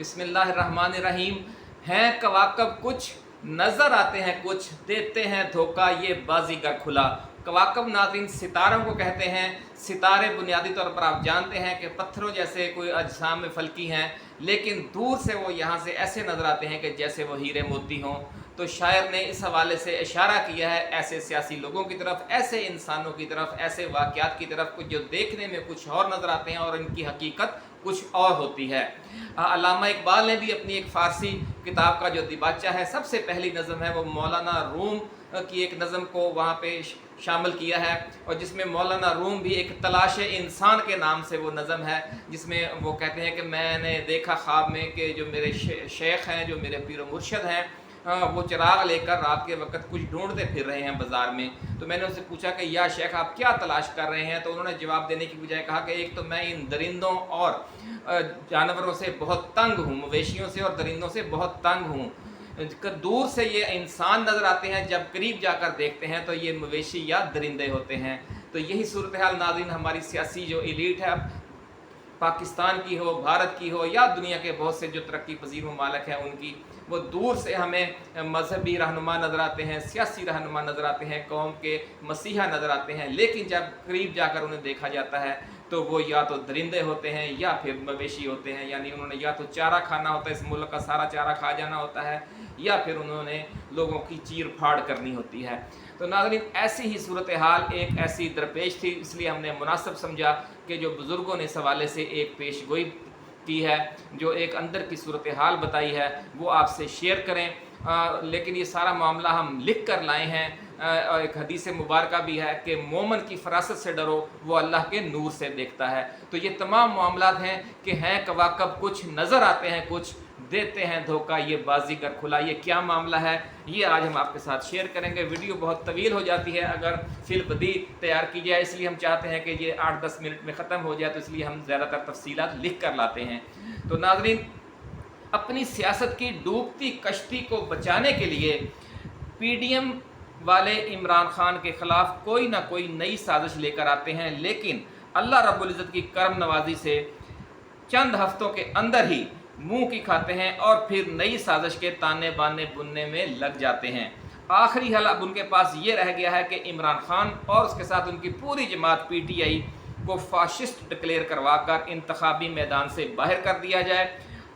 بسم اللہ الرحمن الرحیم۔ ہیں کواکب کچھ نظر آتے ہیں کچھ، دیتے ہیں دھوکہ یہ بازیگر کھلا۔ کواکب ناظرین ستاروں کو کہتے ہیں۔ ستارے بنیادی طور پر آپ جانتے ہیں کہ پتھروں جیسے کوئی اجسام فلکی ہیں، لیکن دور سے وہ یہاں سے ایسے نظر آتے ہیں کہ جیسے وہ ہیرے موتی ہوں۔ تو شاعر نے اس حوالے سے اشارہ کیا ہے ایسے سیاسی لوگوں کی طرف، ایسے انسانوں کی طرف، ایسے واقعات کی طرف جو دیکھنے میں کچھ اور نظر آتے ہیں اور ان کی حقیقت کچھ اور ہوتی ہے۔ علامہ اقبال نے بھی اپنی ایک فارسی کتاب کا جو دیباچہ ہے، سب سے پہلی نظم ہے وہ مولانا روم کی ایک نظم کو وہاں پہ شامل کیا ہے، اور جس میں مولانا روم بھی ایک تلاش انسان کے نام سے وہ نظم ہے، جس میں وہ کہتے ہیں کہ میں نے دیکھا خواب میں کہ جو میرے شیخ ہیں، جو میرے پیر و مرشد ہیں، وہ چراغ لے کر رات کے وقت کچھ ڈھونڈتے پھر رہے ہیں بازار میں۔ تو میں نے ان سے پوچھا کہ یا شیخ آپ کیا تلاش کر رہے ہیں؟ تو انہوں نے جواب دینے کی بجائے کہا کہ ایک تو میں ان درندوں اور جانوروں سے بہت تنگ ہوں، مویشیوں سے اور درندوں سے بہت تنگ ہوں۔ دور سے یہ انسان نظر آتے ہیں، جب قریب جا کر دیکھتے ہیں تو یہ مویشی یا درندے ہوتے ہیں۔ تو یہی صورتحال ناظرین ہماری سیاسی جو ایلیٹ ہے، پاکستان کی ہو، بھارت کی ہو، یا دنیا کے بہت سے جو ترقی پذیر ممالک ہیں ان کی، وہ دور سے ہمیں مذہبی رہنما نظر آتے ہیں، سیاسی رہنما نظر آتے ہیں، قوم کے مسیحا نظر آتے ہیں، لیکن جب قریب جا کر انہیں دیکھا جاتا ہے تو وہ یا تو درندے ہوتے ہیں یا پھر مویشی ہوتے ہیں، یعنی انہوں نے یا تو چارہ کھانا ہوتا ہے، اس ملک کا سارا چارہ کھا جانا ہوتا ہے، یا پھر انہوں نے لوگوں کی چیر پھاڑ کرنی ہوتی ہے۔ تو ناظرین ایسی ہی صورتحال ایک ایسی درپیش تھی، اس لیے ہم نے مناسب سمجھا کہ جو بزرگوں نے اس حوالے سے ایک پیش گوئی کی ہے، جو ایک اندر کی صورتحال بتائی ہے، وہ آپ سے شیئر کریں۔ لیکن یہ سارا معاملہ ہم لکھ کر لائے ہیں، اور ایک حدیث مبارکہ بھی ہے کہ مومن کی فراست سے ڈرو، وہ اللہ کے نور سے دیکھتا ہے۔ تو یہ تمام معاملات ہیں کہ ہیں کواکب کچھ نظر آتے ہیں کچھ، دیتے ہیں دھوکہ یہ بازیگر کھلا۔ یہ کیا معاملہ ہے یہ آج ہم آپ کے ساتھ شیئر کریں گے۔ ویڈیو بہت طویل ہو جاتی ہے اگر فی البدیہہ تیار کی جائے، اس لیے ہم چاہتے ہیں کہ یہ 8-10 منٹ میں ختم ہو جائے، تو اس لیے ہم زیادہ تر تفصیلات لکھ کر لاتے ہیں۔ تو ناظرین اپنی سیاست کی ڈوبتی کشتی کو بچانے کے لیے پی ڈی ایم والے عمران خان کے خلاف کوئی نہ کوئی نئی سازش لے کر آتے ہیں، لیکن اللہ رب العزت کی کرم نوازی سے چند ہفتوں کے اندر ہی منہ کی کھاتے ہیں اور پھر نئی سازش کے تانے بانے بننے میں لگ جاتے ہیں۔ آخری حل اب ان کے پاس یہ رہ گیا ہے کہ عمران خان اور اس کے ساتھ ان کی پوری جماعت پی ٹی آئی کو فاشسٹ ڈکلیئر کروا کر انتخابی میدان سے باہر کر دیا جائے،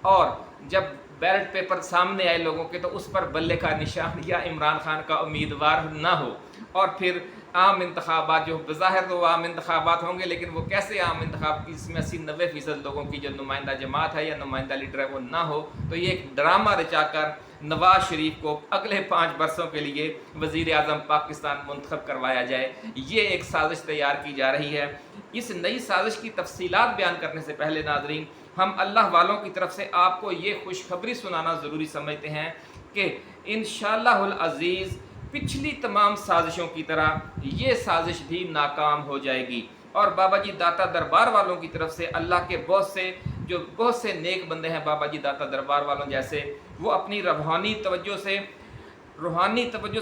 اور جب بیلٹ پیپر سامنے آئے لوگوں کے تو اس پر بلے کا نشان یا عمران خان کا امیدوار نہ ہو، اور پھر عام انتخابات جو بظاہر تو عام انتخابات ہوں گے، لیکن وہ کیسے عام انتخاب کی جس میں 80-90% لوگوں کی جو نمائندہ جماعت ہے یا نمائندہ لیڈر ہے وہ نہ ہو، تو یہ ایک ڈرامہ رچا کر نواز شریف کو اگلے 5 برسوں کے لیے وزیر اعظم پاکستان منتخب کروایا جائے۔ یہ ایک سازش تیار کی جا رہی ہے۔ اس نئی سازش کی تفصیلات بیان کرنے سے پہلے ناظرین ہم اللہ والوں کی طرف سے آپ کو یہ خوشخبری سنانا ضروری سمجھتے ہیں کہ انشاءاللہ العزیز پچھلی تمام سازشوں کی طرح یہ سازش بھی ناکام ہو جائے گی، اور بابا جی داتا دربار والوں کی طرف سے اللہ کے بہت سے نیک بندے ہیں بابا جی داتا دربار والوں جیسے، وہ اپنی روحانی توجہ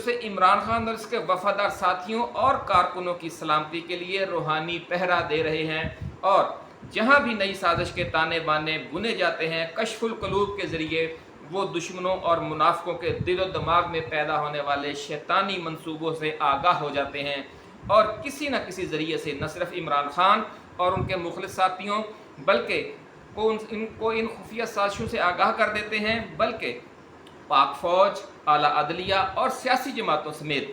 سے عمران خان اور اس کے وفادار ساتھیوں اور کارکنوں کی سلامتی کے لیے روحانی پہرا دے رہے ہیں، اور جہاں بھی نئی سازش کے تانے بانے بنے جاتے ہیں، کشف القلوب کے ذریعے وہ دشمنوں اور منافقوں کے دل و دماغ میں پیدا ہونے والے شیطانی منصوبوں سے آگاہ ہو جاتے ہیں، اور کسی نہ کسی ذریعے سے نہ صرف عمران خان اور ان کے مخلص ساتھیوں بلکہ ان کو ان خفیہ سازشوں سے آگاہ کر دیتے ہیں، بلکہ پاک فوج، اعلیٰ عدلیہ اور سیاسی جماعتوں سمیت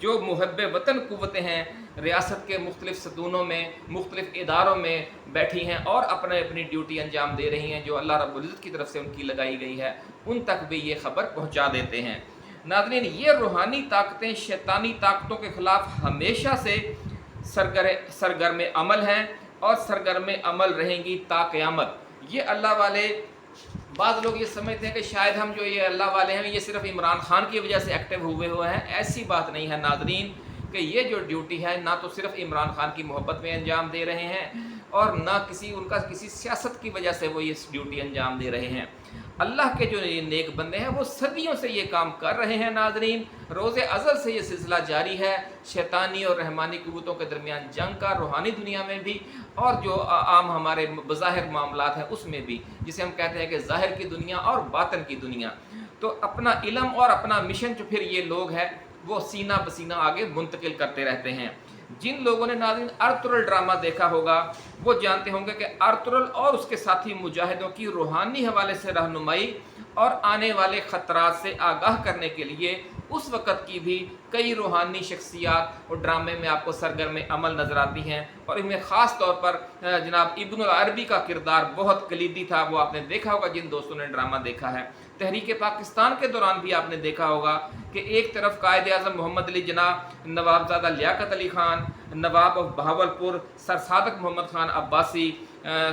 جو محب وطن قوتیں ہیں ریاست کے مختلف ستونوں میں، مختلف اداروں میں بیٹھی ہیں اور اپنی ڈیوٹی انجام دے رہی ہیں جو اللہ رب العزت کی طرف سے ان کی لگائی گئی ہے، ان تک بھی یہ خبر پہنچا دیتے ہیں۔ ناظرین یہ روحانی طاقتیں شیطانی طاقتوں کے خلاف ہمیشہ سے سرگرم عمل ہیں اور سرگرم عمل رہیں گی تا قیامت۔ یہ اللہ والے، بعض لوگ یہ سمجھتے ہیں کہ شاید ہم جو یہ اللہ والے ہیں یہ صرف عمران خان کی وجہ سے ایکٹیو ہوئے ہیں، ایسی بات نہیں ہے ناظرین، کہ یہ جو ڈیوٹی ہے نہ تو صرف عمران خان کی محبت میں انجام دے رہے ہیں، اور نہ ان کا کسی سیاست کی وجہ سے وہ یہ ڈیوٹی انجام دے رہے ہیں۔ اللہ کے جو یہ نیک بندے ہیں وہ صدیوں سے یہ کام کر رہے ہیں ناظرین، روز ازل سے یہ سلسلہ جاری ہے، شیطانی اور رحمانی قوتوں کے درمیان جنگ کا، روحانی دنیا میں بھی اور جو عام ہمارے بظاہر معاملات ہیں اس میں بھی، جسے ہم کہتے ہیں کہ ظاہر کی دنیا اور باطن کی دنیا۔ تو اپنا علم اور اپنا مشن جو پھر یہ لوگ ہیں وہ سینہ بسینہ آگے منتقل کرتے رہتے ہیں۔ جن لوگوں نے ناظرین ارطغرل ڈرامہ دیکھا ہوگا وہ جانتے ہوں گے کہ ارطغرل اور اس کے ساتھی مجاہدوں کی روحانی حوالے سے رہنمائی اور آنے والے خطرات سے آگاہ کرنے کے لیے اس وقت کی بھی کئی روحانی شخصیات اور ڈرامے میں آپ کو سرگرم عمل نظر آتی ہیں، اور ان میں خاص طور پر جناب ابن العربی کا کردار بہت کلیدی تھا۔ وہ آپ نے دیکھا ہوگا جن دوستوں نے ڈرامہ دیکھا ہے۔ تحریک پاکستان کے دوران بھی آپ نے دیکھا ہوگا کہ ایک طرف قائد اعظم محمد علی جناح، نوابزادہ لیاقت علی خان، نواب آف بہاولپور سر صادق محمد خان عباسی،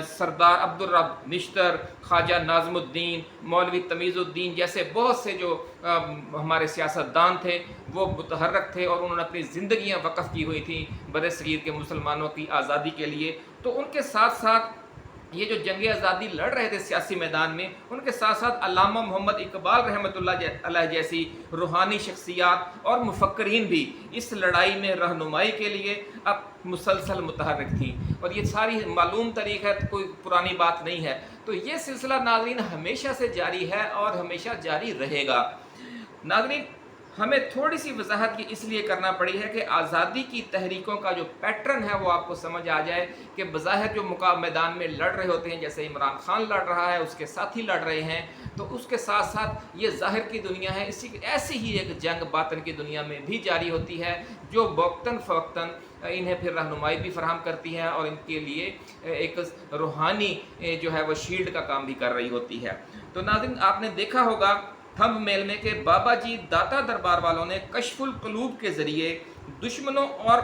سردار عبدالرب نشتر، خواجہ ناظم الدین، مولوی تمیز الدین جیسے بہت سے جو ہمارے سیاستدان تھے وہ متحرک تھے، اور انہوں نے اپنی زندگیاں وقف کی ہوئی تھیں بر صغیر کے مسلمانوں کی آزادی کے لیے۔ تو ان کے ساتھ ساتھ یہ جو جنگ آزادی لڑ رہے تھے سیاسی میدان میں، ان کے ساتھ ساتھ علامہ محمد اقبال رحمۃ اللہ علیہ جیسی روحانی شخصیات اور مفکرین بھی اس لڑائی میں رہنمائی کے لیے اب مسلسل متحرک تھیں، اور یہ ساری معلوم تاریخ ہے، کوئی پرانی بات نہیں ہے۔ تو یہ سلسلہ ناظرین ہمیشہ سے جاری ہے اور ہمیشہ جاری رہے گا۔ ناظرین ہمیں تھوڑی سی وضاحت اس لیے کرنا پڑی ہے کہ آزادی کی تحریکوں کا جو پیٹرن ہے وہ آپ کو سمجھ آ جائے کہ بظاہر جو میدان میں لڑ رہے ہوتے ہیں، جیسے عمران خان لڑ رہا ہے، اس کے ساتھی لڑ رہے ہیں، تو اس کے ساتھ ساتھ یہ ظاہر کی دنیا ہے، ایسی ہی ایک جنگ باطن کی دنیا میں بھی جاری ہوتی ہے جو وقتاً فوقتاً انہیں پھر رہنمائی بھی فراہم کرتی ہے اور ان کے لیے ایک روحانی جو ہے وہ شیلڈ کا کام بھی کر رہی ہوتی ہے۔ تو ناظرین آپ نے دیکھا ہوگا تھمب میل میں کہ بابا جی داتا دربار والوں نے کشف القلوب کے ذریعے دشمنوں اور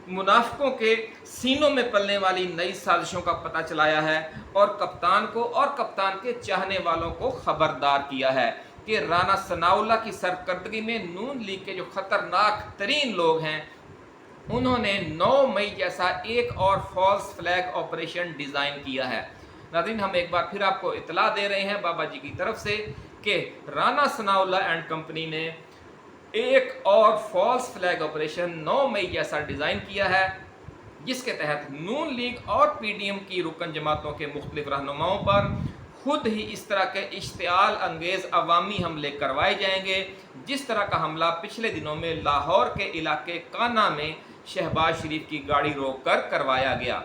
منافقوں کے سینوں میں پلنے والی نئی سازشوں کا پتہ چلایا ہے، اور کپتان کو اور کپتان کے چاہنے والوں کو خبردار کیا ہے کہ رانا ثناء اللہ کی سرکردگی میں نون لیگ کے جو خطرناک ترین لوگ ہیں انہوں نے 9 مئی جیسا ایک اور فالس فلیگ آپریشن ڈیزائن کیا ہے۔ ناظرین ہم ایک بار پھر آپ کو اطلاع دے رہے ہیں بابا جی کی طرف سے کہ رانا ثناء اللہ اینڈ کمپنی نے ایک اور فالس فلیگ آپریشن 9 مئی جیسا ڈیزائن کیا ہے، جس کے تحت نون لیگ اور پی ڈی ایم کی رکن جماعتوں کے مختلف رہنماؤں پر خود ہی اس طرح کے اشتعال انگیز عوامی حملے کروائے جائیں گے، جس طرح کا حملہ پچھلے دنوں میں لاہور کے علاقے کانا میں شہباز شریف کی گاڑی روک کر کروایا گیا۔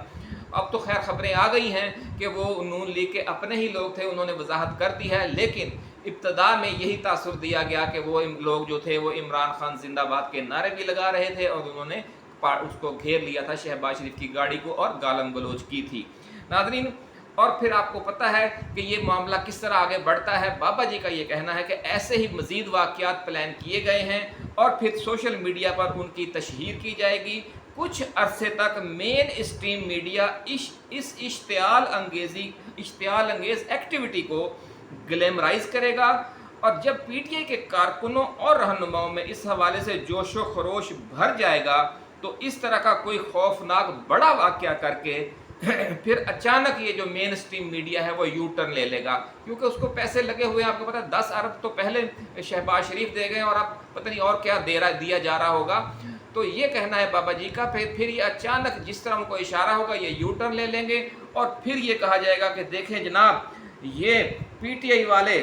اب تو خیر خبریں آ گئی ہیں کہ وہ نون لیگ کے اپنے ہی لوگ تھے، انہوں نے وضاحت کر دی ہے، لیکن ابتدا میں یہی تاثر دیا گیا کہ وہ لوگ جو تھے وہ عمران خان زندہ باد کے نعرے بھی لگا رہے تھے، اور انہوں نے اس کو گھیر لیا تھا شہباز شریف کی گاڑی کو اور گالم گلوچ کی تھی۔ ناظرین اور پھر آپ کو پتہ ہے کہ یہ معاملہ کس طرح آگے بڑھتا ہے۔ بابا جی کا یہ کہنا ہے کہ ایسے ہی مزید واقعات پلان کیے گئے ہیں اور پھر سوشل میڈیا پر ان کی تشہیر کی جائے گی۔ کچھ عرصے تک مین اسٹریم میڈیا اس اشتعال انگیز ایکٹیویٹی کو گلیمرائز کرے گا، اور جب پی ٹی آئی کے کارکنوں اور رہنماؤں میں اس حوالے سے جوش و خروش بھر جائے گا تو اس طرح کا کوئی خوفناک بڑا واقعہ کر کے پھر اچانک یہ جو مین اسٹریم میڈیا ہے وہ یو ٹرن لے لے گا، کیونکہ اس کو پیسے لگے ہوئے ہیں۔ آپ کو پتہ ہے 10 ارب تو پہلے شہباز شریف دے گئے اور اب پتہ نہیں اور کیا دیا جا رہا ہوگا۔ تو یہ کہنا ہے بابا جی کا، پھر یہ اچانک جس طرح ان کو اشارہ ہوگا یہ یو ٹرن لے لیں گے، اور پھر یہ کہا جائے گا کہ دیکھیں جناب یہ پی ٹی آئی والے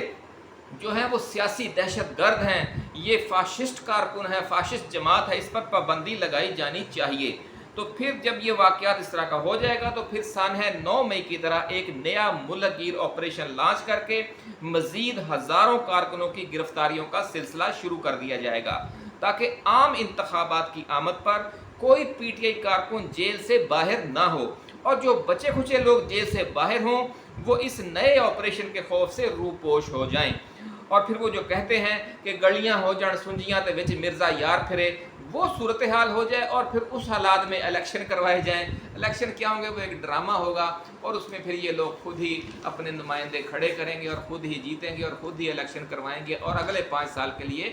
جو ہیں وہ سیاسی دہشت گرد ہیں، یہ فاشسٹ کارکن ہے، فاشسٹ جماعت ہے، اس پر پابندی لگائی جانی چاہیے۔ تو پھر جب یہ واقعات اس طرح کا ہو جائے گا تو پھر سانحہ 9 مئی کی طرح ایک نیا ملک گیر آپریشن لانچ کر کے مزید ہزاروں کارکنوں کی گرفتاریوں کا سلسلہ شروع کر دیا جائے گا، تاکہ عام انتخابات کی آمد پر کوئی پی ٹی آئی کارکن جیل سے باہر نہ ہو، اور جو بچے کھچے لوگ جیل سے باہر ہوں وہ اس نئے آپریشن کے خوف سے روپوش ہو جائیں، اور پھر وہ جو کہتے ہیں کہ گلیاں ہو جان سنجیاں تے وچ مرزا یار پھرے، وہ صورتحال ہو جائے، اور پھر اس حالات میں الیکشن کروائے جائیں۔ الیکشن کیا ہوں گے؟ وہ ایک ڈرامہ ہوگا، اور اس میں پھر یہ لوگ خود ہی اپنے نمائندے کھڑے کریں گے اور خود ہی جیتیں گے اور خود ہی الیکشن کروائیں گے، اور اگلے 5 سال کے لیے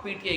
PTI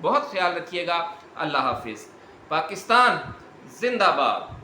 بہت خیال رکھیے گا. اللہ حافظ. پاکستان زندہ باد.